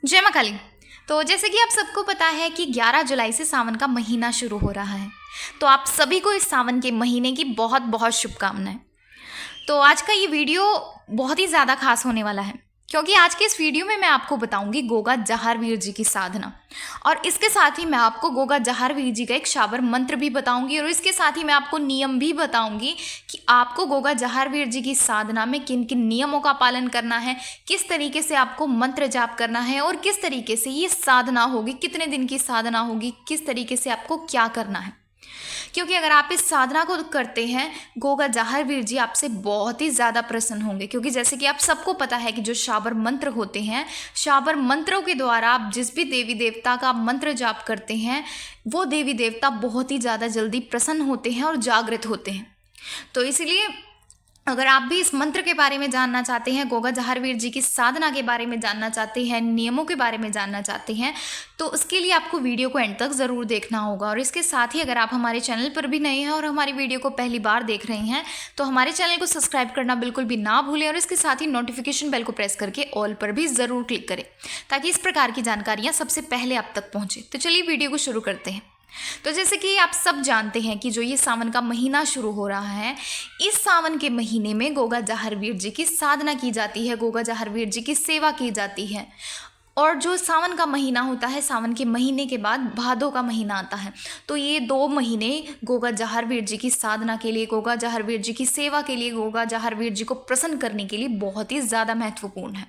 जय माँ काली। तो जैसे कि आप सबको पता है कि 11 जुलाई से सावन का महीना शुरू हो रहा है। तो आप सभी को इस सावन के महीने की बहुत बहुत शुभकामनाएं। तो आज का ये वीडियो बहुत ही ज़्यादा खास होने वाला है, क्योंकि आज के इस वीडियो में मैं आपको बताऊंगी गोगा जहारवीर जी की साधना, और इसके साथ ही मैं आपको गोगा जहारवीर जी का एक शाबर मंत्र भी बताऊंगी, और इसके साथ ही मैं आपको नियम भी बताऊंगी कि आपको गोगा जहारवीर जी की साधना में किन किन नियमों का पालन करना है, किस तरीके से आपको मंत्र जाप करना है, और किस तरीके से ये साधना होगी, कितने दिन की साधना होगी, किस तरीके से आपको क्या करना है। क्योंकि अगर आप इस साधना को करते हैं, गोगा जहारवीर जी आपसे बहुत ही ज़्यादा प्रसन्न होंगे। क्योंकि जैसे कि आप सबको पता है कि जो शाबर मंत्र होते हैं, शाबर मंत्रों के द्वारा आप जिस भी देवी देवता का मंत्र जाप करते हैं, वो देवी देवता बहुत ही ज़्यादा जल्दी प्रसन्न होते हैं और जागृत होते हैं। तो इसीलिए अगर आप भी इस मंत्र के बारे में जानना चाहते हैं, गोगा जहारवीर जी की साधना के बारे में जानना चाहते हैं, नियमों के बारे में जानना चाहते हैं, तो उसके लिए आपको वीडियो को एंड तक ज़रूर देखना होगा। और इसके साथ ही अगर आप हमारे चैनल पर भी नए हैं और हमारी वीडियो को पहली बार देख रहे हैं, तो हमारे चैनल को सब्सक्राइब करना बिल्कुल भी ना भूलें, और इसके साथ ही नोटिफिकेशन बेल को प्रेस करके ऑल पर भी ज़रूर क्लिक करें, ताकि इस प्रकार की जानकारियाँ सबसे पहले आप तक पहुँचे। तो चलिए वीडियो को शुरू करते हैं। तो जैसे कि आप सब जानते हैं कि जो ये सावन का महीना शुरू हो रहा है, इस सावन के महीने में गोगा जहारवीर जी की साधना की जाती है, गोगा जहारवीर जी की सेवा की जाती है। और जो सावन का महीना होता है, सावन के महीने के बाद भादों का महीना आता है। तो ये 2 महीने गोगा जहारवीर जी की साधना के लिए, गोगा जहारवीर जी की सेवा के लिए, गोगा जहारवीर जी को प्रसन्न करने के लिए बहुत ही ज़्यादा महत्वपूर्ण है।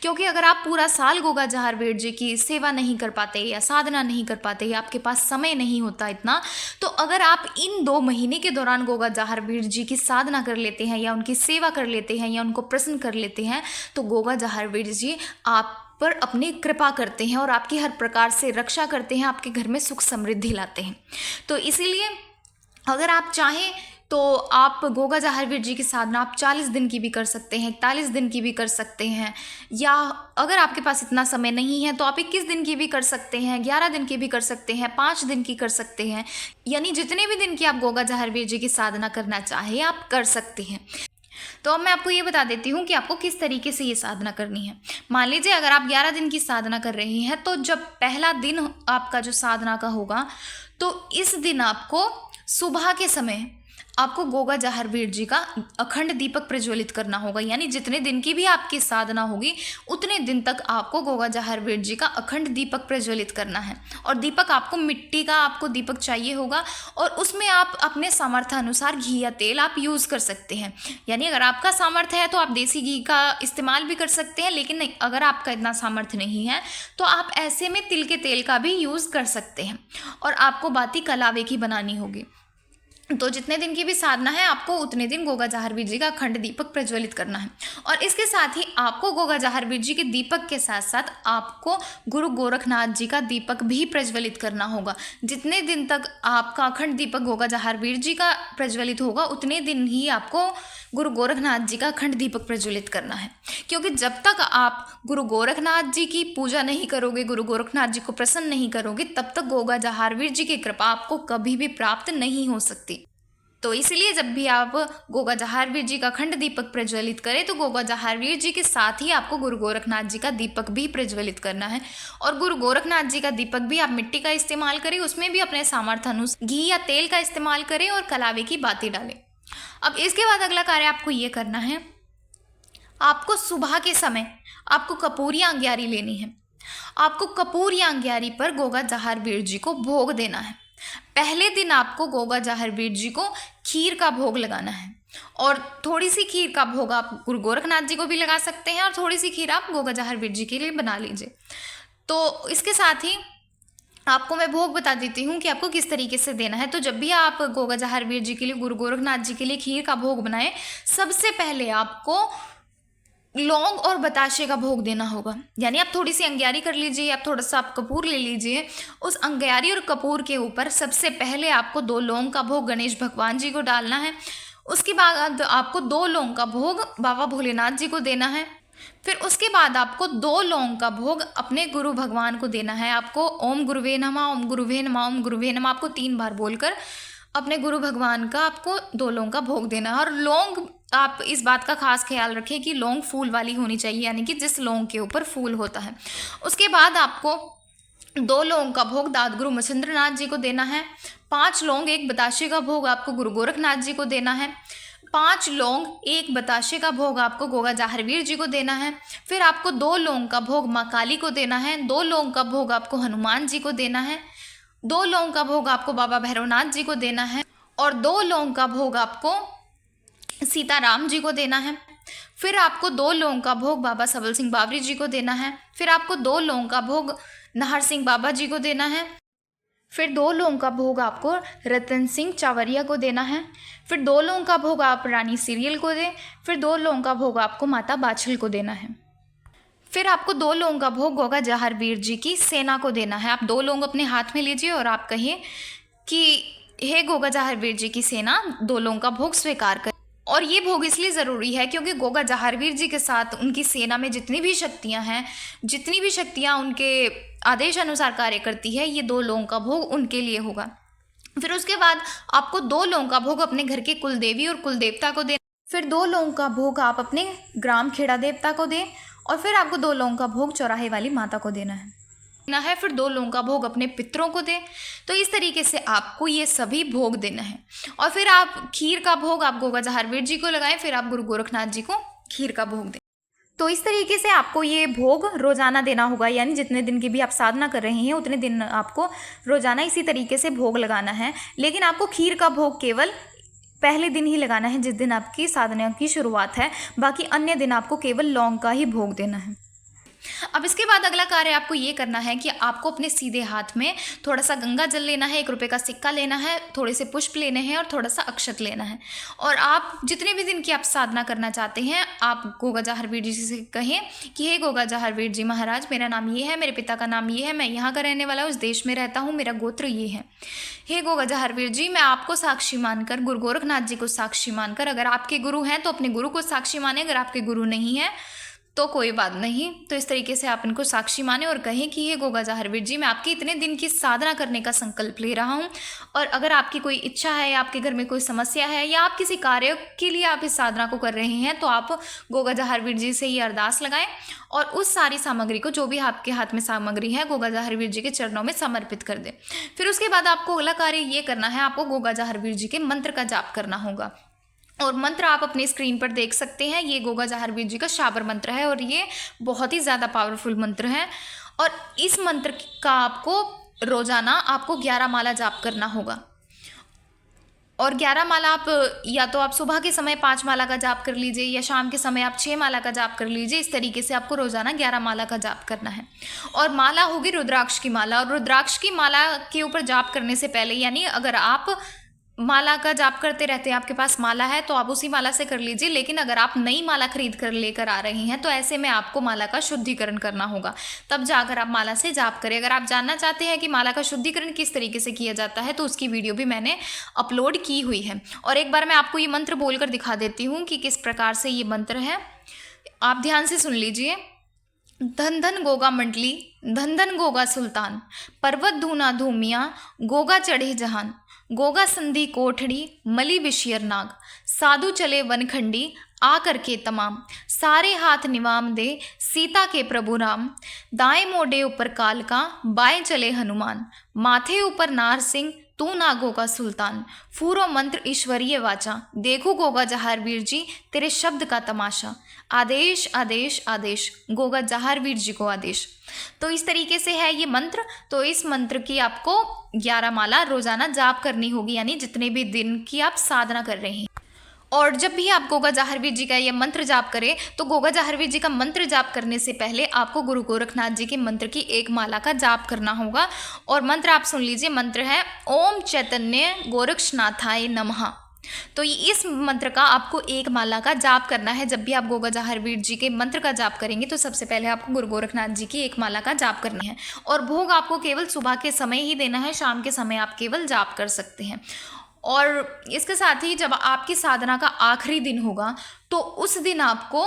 क्योंकि अगर आप पूरा साल गोगा जहारवीर जी की सेवा नहीं कर पाते या साधना नहीं कर पाते, या आपके पास समय नहीं होता इतना, तो अगर आप इन 2 महीने के दौरान गोगा जहारवीर जी की साधना कर लेते हैं, या उनकी सेवा कर लेते हैं, या उनको प्रसन्न कर लेते हैं, तो गोगा जहारवीर जी आप पर अपनी कृपा करते हैं और आपकी हर प्रकार से रक्षा करते हैं, आपके घर में सुख समृद्धि लाते हैं। तो इसीलिए अगर आप चाहें तो आप गोगा जहारवीर जी की साधना आप 40 दिन की भी कर सकते हैं, 41 दिन की भी कर सकते हैं, या अगर आपके पास इतना समय नहीं है तो आप 21 दिन की भी कर सकते हैं, 11 दिन की भी कर सकते हैं, 5 दिन की कर सकते हैं। यानी जितने भी दिन की आप गोगा जहारवीर जी की साधना करना चाहें आप कर सकते हैं। तो अब मैं आपको ये बता देती हूँ कि आपको किस तरीके से ये साधना करनी है। मान लीजिए अगर आप 11 दिन की साधना कर रहे हैं, तो जब पहला दिन आपका जो साधना का होगा, तो इस दिन आपको सुबह के समय आपको गोगा जहारवीर जी का अखंड दीपक प्रज्वलित करना होगा। यानी जितने दिन की भी आपकी साधना होगी, उतने दिन तक आपको गोगा जहारवीर जी का अखंड दीपक प्रज्वलित करना है। और दीपक आपको मिट्टी का आपको दीपक चाहिए होगा, और उसमें आप अपने सामर्थ्य अनुसार घी या तेल आप यूज़ कर सकते हैं। यानी अगर आपका सामर्थ्य है तो आप देसी घी का इस्तेमाल भी कर सकते हैं, लेकिन नहीं, अगर आपका इतना सामर्थ्य नहीं है तो आप ऐसे में तिल के तेल का भी यूज़ कर सकते हैं। और आपको बाती कलावे की बनानी होगी। तो जितने दिन की भी साधना है, आपको उतने दिन गोगा जहारवीर जी का अखंड दीपक प्रज्वलित करना है। और इसके साथ ही आपको गोगा जहारवीर जी के दीपक के साथ साथ आपको गुरु गोरखनाथ जी का दीपक भी प्रज्वलित करना होगा। जितने दिन तक आपका अखंड दीपक गोगा जहारवीर जी का प्रज्वलित होगा, उतने दिन ही आपको गुरु गोरखनाथ जी का अखंड दीपक प्रज्वलित करना है। क्योंकि जब तक आप गुरु गोरखनाथ जी की पूजा नहीं करोगे, गुरु गोरखनाथ जी को प्रसन्न नहीं करोगे, तब तक गोगा जहारवीर जी की कृपा आपको कभी भी प्राप्त नहीं हो सकती। तो इसलिए जब भी आप गोगा जहारवीर जी का अखंड दीपक प्रज्वलित करें, तो गोगा जहारवीर जी के साथ ही आपको गुरु गोरखनाथ जी का दीपक भी प्रज्वलित करना है। और गुरु गोरखनाथ जी का दीपक भी आप मिट्टी का इस्तेमाल करें, उसमें भी अपने सामर्थ्य अनुसार घी या तेल का इस्तेमाल करें, और कलावे की बाती डालें। अब इसके बाद अगला कार्य आपको ये करना है, आपको सुबह के समय आपको कपूर या अंग्यारी लेनी है। आपको कपूर या अंग्यारी पर गोगा जहारवीर जी को भोग देना है। पहले दिन आपको गोगा जहारवीर जी को खीर का भोग लगाना है, और थोड़ी सी खीर का भोग आप गुरु गोरखनाथ जी को भी लगा सकते हैं, और थोड़ी सी खीर आप गोगा जहारवीर जी के लिए बना लीजिए। तो इसके साथ ही आपको मैं भोग बता देती हूँ कि आपको किस तरीके से देना है। तो जब भी आप गोगा जहारवीर जी के लिए, गुरु गोरखनाथ जी के लिए खीर का भोग बनाएं, सबसे पहले आपको लौंग और बताशे का भोग देना होगा। यानी आप थोड़ी सी अंग्यारी कर लीजिए, आप थोड़ा सा आप कपूर ले लीजिए। उस अंग्यारी और कपूर के ऊपर सबसे पहले आपको 2 लौंग का भोग गणेश भगवान जी को डालना है। उसके बाद आपको 2 लौंग का भोग बाबा भोलेनाथ जी को देना है। फिर उसके बाद आपको 2 लौंग का भोग अपने गुरु भगवान को देना है। आपको ओम गुरुवे नमः, ओम गुरुवे नमः, ओम गुरुवे नमः आपको 3 बार बोलकर अपने गुरु भगवान का आपको 2 लौंग का भोग देना है। और लौंग आप इस बात का खास ख्याल रखें कि लौंग फूल वाली होनी चाहिए, यानी कि जिस लौंग के ऊपर फूल होता है। उसके बाद आपको 2 लौंग का भोग दादगुरु मच्छिंद्र नाथ जी को देना है। 5 लौंग 1 बताशे का भोग आपको गुरु गोरखनाथ जी को देना है। 5 लौंग 1 बताशे का भोग आपको गोगा जाहरवीर जी को देना है। फिर आपको 2 लौंग का भोग माँ काली को देना है। 2 लौंग का भोग आपको हनुमान जी को देना है। 2 लौंग का भोग आपको बाबा भैरवनाथ जी को देना है। और 2 लौंग का भोग आपको सीताराम जी को देना है। फिर आपको 2 लौंग का भोग बाबा सबल सिंह बावरी जी को देना है। फिर आपको 2 लौंग का भोग नाहर सिंह बाबा जी को देना है। फिर 2 लौंग का भोग आपको रतन सिंह चावरिया को देना है। फिर 2 लौंग का भोग आप रानी सीरियल को दें। फिर 2 लौंग का भोग आपको माता बाछल को देना है। फिर आपको 2 लौंग का भोग गोगा जाहरवीर जी की सेना को देना है। आप 2 लौंग अपने हाथ में लीजिए और आप कहिए कि हे गोगा जाहरवीर जी की सेना 2 लौंग का भोग स्वीकार कर। और ये भोग इसलिए ज़रूरी है क्योंकि गोगा जाहरवीर जी के साथ उनकी सेना में जितनी भी शक्तियां हैं, जितनी भी शक्तियां उनके आदेश अनुसार कार्य करती है, ये 2 लौंग का भोग उनके लिए होगा। फिर उसके बाद आपको 2 लौंग का भोग अपने घर के कुल देवी और कुल देवता को दें। फिर 2 लौंग का भोग आप अपने ग्राम खेड़ा देवता को दें। और फिर आपको 2 लौंग का भोग चौराहे वाली माता को देना है। फिर 2 लौंग का भोग अपने पितरों को दें। तो इस तरीके से आपको ये सभी भोग देना है। और फिर आप खीर का भोग आप गोगा जाहरवीर जी को लगाएं। फिर आप गुरु गोरखनाथ जी को खीर का भोग दें। तो इस तरीके से आपको ये भोग रोज़ाना देना होगा, यानी जितने दिन की भी आप साधना कर रहे हैं उतने दिन आपको रोज़ाना इसी तरीके से भोग लगाना है। लेकिन आपको खीर का भोग केवल पहले दिन ही लगाना है जिस दिन आपकी साधना की शुरुआत है। बाकी अन्य दिन आपको केवल लौंग का ही भोग देना है। अब इसके बाद अगला कार्य आपको ये करना है कि आपको अपने सीधे हाथ में थोड़ा सा गंगा जल लेना है, 1 रुपये का सिक्का लेना है, थोड़े से पुष्प लेने हैं और थोड़ा सा अक्षत लेना है। और आप जितने भी दिन की आप साधना करना चाहते हैं आप गोगा जाहरवीर जी से कहें कि हे गोगा जाहरवीर जी महाराज, मेरा नाम ये है, मेरे पिता का नाम ये है, मैं यहाँ का रहने वाला हूँ, इस देश में रहता हूँ, मेरा गोत्र ये है। हे गोगा जाहरवीर जी, मैं आपको साक्षी मानकर, गुरु गोरखनाथ जी को साक्षी मानकर, अगर आपके गुरु हैं तो अपने गुरु को साक्षी माने, अगर आपके गुरु नहीं है तो कोई बात नहीं। तो इस तरीके से आप इनको साक्षी माने और कहें कि हे गोगा जाहरवीर जी, मैं आपके इतने दिन की साधना करने का संकल्प ले रहा हूँ। और अगर आपकी कोई इच्छा है या आपके घर में कोई समस्या है या आप किसी कार्य के लिए आप इस साधना को कर रहे हैं तो आप गोगा जाहरवीर जी से ये अरदास लगाएं और उस सारी सामग्री को, जो भी आपके हाथ में सामग्री है, गोगा जाहरवीर जी के चरणों में समर्पित कर दें। फिर उसके बाद आपको अगला कार्य ये करना है, आपको गोगा जाहरवीर जी के मंत्र का जाप करना होगा। और मंत्र आप अपनी स्क्रीन पर देख सकते हैं। ये गोगा जाहरवीर जी का शाबर मंत्र है और ये बहुत ही ज़्यादा पावरफुल मंत्र है। और इस मंत्र का आपको रोज़ाना आपको 11 माला जाप करना होगा। और 11 माला आप या तो आप सुबह के समय 5 माला का जाप कर लीजिए या शाम के समय आप 6 माला का जाप कर लीजिए। इस तरीके से आपको रोज़ाना 11 माला का जाप करना है। और माला होगी रुद्राक्ष की माला। और रुद्राक्ष की माला के ऊपर जाप करने से पहले, यानी अगर आप माला का जाप करते रहते हैं, आपके पास माला है तो आप उसी माला से कर लीजिए। लेकिन अगर आप नई माला खरीद कर लेकर आ रहे हैं तो ऐसे में आपको माला का शुद्धिकरण करना होगा, तब जाकर आप माला से जाप करें। अगर आप जानना चाहते हैं कि माला का शुद्धिकरण किस तरीके से किया जाता है तो उसकी वीडियो भी मैंने अपलोड की हुई है। और एक बार मैं आपको ये मंत्र बोलकर दिखा देती हूँ कि किस प्रकार से ये मंत्र है। आप ध्यान से सुन लीजिए। धन धन गोगा मंडली, धन धन गोगा सुल्तान, पर्वत धूना धूमिया, गोगा चढ़े जहान, गोगा संधि कोठड़ी, मली विशियर नाग, साधु चले वनखंडी, आ करके तमाम, सारे हाथ निवाम दे सीता के प्रभु राम, दाएं मोड़े ऊपर काल का, बाएं चले हनुमान, माथे ऊपर नार सिंह, तू ना गोगा सुल्तान, फूरो मंत्र ईश्वरीय वाचा, देखो गोगा जाहरवीर जी तेरे शब्द का तमाशा, आदेश आदेश आदेश, गोगा जाहरवीर जी को आदेश। तो इस तरीके से है ये मंत्र। तो इस मंत्र की आपको 11 माला रोजाना जाप करनी होगी, यानी जितने भी दिन की आप साधना कर रहे हैं। और जब भी आप गोगा जाहरवीर जी का यह मंत्र जाप करें तो गोगा जाहरवीर जी का मंत्र जाप करने से पहले आपको गुरु गोरखनाथ जी के मंत्र की 1 माला का जाप करना होगा। और मंत्र आप सुन लीजिए। मंत्र है ओम चैतन्य गोरक्षनाथाय नमः। तो इस मंत्र का आपको 1 माला का जाप करना है। जब भी आप गोगा जाहरवीर जी के मंत्र का जाप करेंगे तो सबसे पहले आपको गुरु गोरखनाथ जी की 1 माला का जाप करना है। और भोग आपको केवल सुबह के समय ही देना है, शाम के समय आप केवल जाप कर सकते हैं। और इसके साथ ही जब आपकी साधना का आखिरी दिन होगा तो उस दिन आपको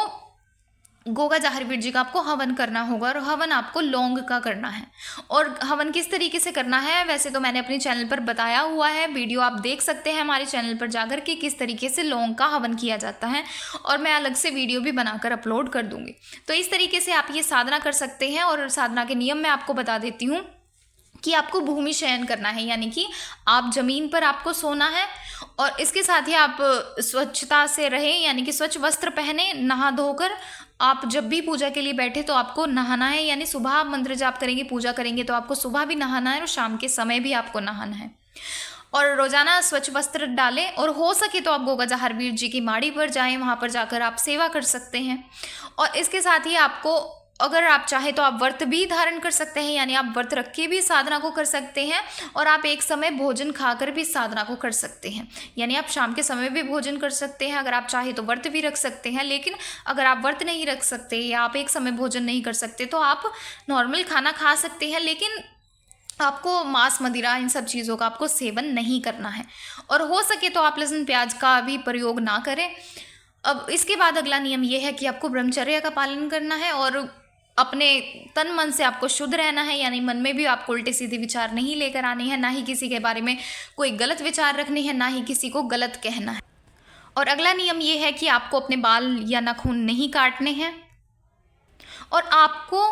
गोगा जाहरवीर जी का आपको हवन करना होगा और हवन आपको लौंग का करना है। और हवन किस तरीके से करना है वैसे तो मैंने अपने चैनल पर बताया हुआ है, वीडियो आप देख सकते हैं हमारे चैनल पर जाकर के किस तरीके से लौंग का हवन किया जाता है, और मैं अलग से वीडियो भी बनाकर अपलोड कर दूँगी। तो इस तरीके से आप ये साधना कर सकते हैं। और साधना के नियम मैं आपको बता देती हूँ कि आपको भूमि शयन करना है, यानी कि आप जमीन पर आपको सोना है, और इसके साथ ही आप स्वच्छता से रहें, यानी कि स्वच्छ वस्त्र पहने, नहा धोकर आप जब भी पूजा के लिए बैठे तो आपको नहाना है, यानी सुबह आप मंत्र जाप करेंगे, पूजा करेंगे तो आपको सुबह भी नहाना है और शाम के समय भी आपको नहाना है। और रोजाना स्वच्छ वस्त्र डालें, और हो सके तो आप गोगा जाहरवीर जी की माड़ी पर जाएं, वहाँ पर जाकर आप सेवा कर सकते हैं। और इसके साथ ही आपको, अगर आप चाहें तो आप व्रत भी धारण कर सकते हैं, यानी आप व्रत रख के भी साधना को कर सकते हैं, और आप एक समय भोजन खाकर भी साधना को कर सकते हैं, यानी आप शाम के समय भी भोजन कर सकते हैं। अगर आप चाहें तो व्रत भी रख सकते हैं, लेकिन अगर आप व्रत नहीं रख सकते या आप एक समय भोजन नहीं कर सकते तो आप नॉर्मल खाना खा सकते हैं, लेकिन आपको मांस मदिरा इन सब चीज़ों का आपको सेवन नहीं करना है। और हो सके तो आप लहसुन प्याज का भी प्रयोग ना करें। अब इसके बाद अगला नियम यह है कि आपको ब्रह्मचर्य का पालन करना है, और अपने तन मन से आपको शुद्ध रहना है, यानी मन में भी आपको उल्टे सीधे विचार नहीं लेकर आने हैं, ना ही किसी के बारे में कोई गलत विचार रखने हैं, ना ही किसी को गलत कहना है। और अगला नियम ये है कि आपको अपने बाल या नाखून नहीं काटने हैं, और आपको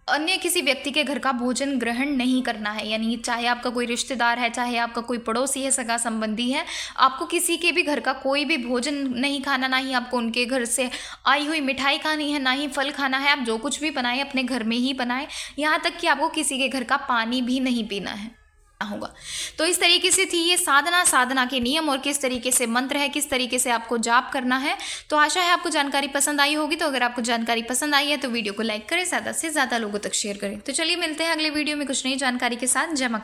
अन्य किसी व्यक्ति के घर का भोजन ग्रहण नहीं करना है, यानी चाहे आपका कोई रिश्तेदार है, चाहे आपका कोई पड़ोसी है, सगा संबंधी है, आपको किसी के भी घर का कोई भी भोजन नहीं खाना, ना ही आपको उनके घर से आई हुई मिठाई खानी है, ना ही फल खाना है। आप जो कुछ भी बनाएं अपने घर में ही बनाएं, यहाँ तक कि आपको किसी के घर का पानी भी नहीं पीना है होगा। तो इस तरीके से थी ये साधना के नियम, और किस तरीके से मंत्र है, किस तरीके से आपको जाप करना है। तो आशा है आपको जानकारी पसंद आई होगी। तो अगर आपको जानकारी पसंद आई है तो वीडियो को लाइक करें, ज़्यादा से ज़्यादा लोगों तक शेयर करें। तो चलिए मिलते हैं अगले वीडियो में कुछ नई जानकारी के साथ। जय मां।